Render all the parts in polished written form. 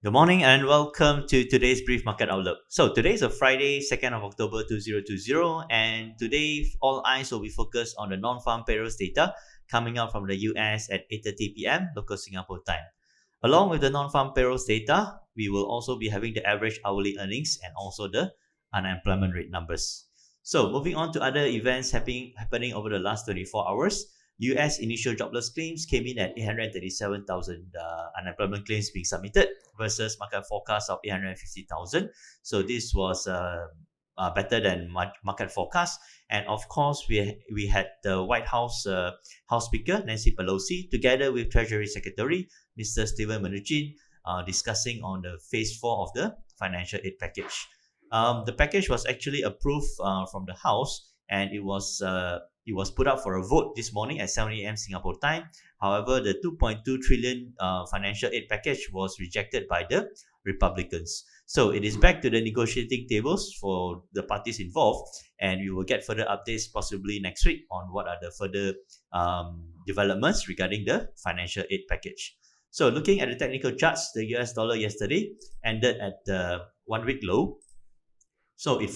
Good morning and welcome to today's brief market outlook. So today is a Friday, 2nd of October 2020, and today all eyes will be focused on the non-farm payrolls data coming out from the US at 8:30 p.m. local Singapore time. Along with the non-farm payrolls data, we will also be having the average hourly earnings and also the unemployment rate numbers. So moving on to other events happening over the last 24 hours. US initial jobless claims came in at 837,000 unemployment claims being submitted versus market forecast of 850,000. So this was better than market forecast. And of course, we had the White House House Speaker Nancy Pelosi together with Treasury Secretary Mr. Steven Mnuchin discussing on the phase 4 of the financial aid package. The package was actually approved from the House, and it was put up for a vote this morning at 7 a.m. Singapore time. However, the 2.2 trillion financial aid package was rejected by the Republicans. So it is back to the negotiating tables for the parties involved, and we will get further updates possibly next week on what are the further developments regarding the financial aid package. So looking at the technical charts, the US dollar yesterday ended at the 1 week low. So it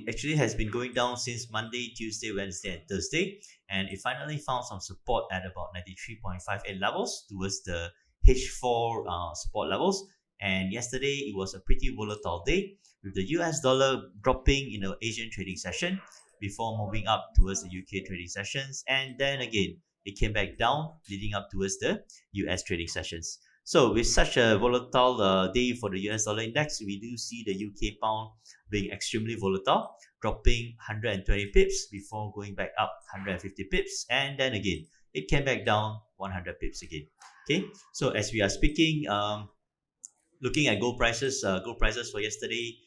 actually has been going down since Monday, Tuesday, Wednesday, and Thursday, and it finally found some support at about 93.58 levels towards the H4 support levels. And yesterday it was a pretty volatile day with the US dollar dropping in the Asian trading session before moving up towards the UK trading sessions, and then again it came back down leading up towards the US trading sessions. So with such a volatile day for the US dollar index, we do see the UK pound being extremely volatile, dropping 120 pips before going back up 150 pips, and then again it came back down 100 pips again. Okay, so as we are speaking, looking at gold prices for yesterday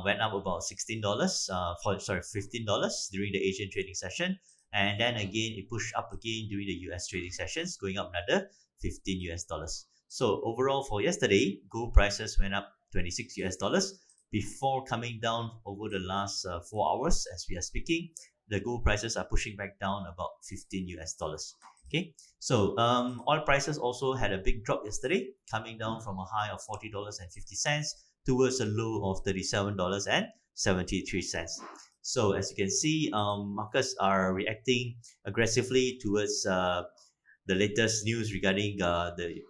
went up about $16, $15 during the Asian trading session, and then again it pushed up again during the US trading sessions, going up another 15 US dollars. So overall for yesterday, gold prices went up 26 US dollars before coming down over the last 4 hours. As we are speaking, the gold prices are pushing back down about 15 US dollars. Okay, so oil prices also had a big drop yesterday, coming down from a high of $40.50 towards a low of $37.73. So as you can see, markets are reacting aggressively towards the latest news regarding the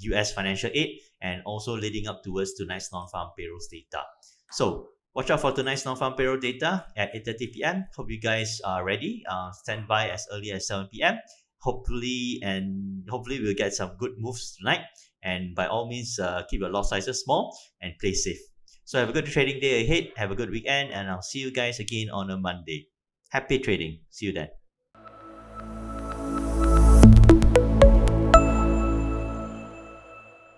US financial aid, and also leading up towards tonight's non-farm payrolls data. So watch out for tonight's non-farm payroll data at 8:30 p.m. Hope you guys are ready. Stand by as early as 7 p.m. Hopefully we'll get some good moves tonight. And by all means, keep your lot sizes small and play safe. So have a good trading day ahead. Have a good weekend, and I'll see you guys again on a Monday. Happy trading. See you then.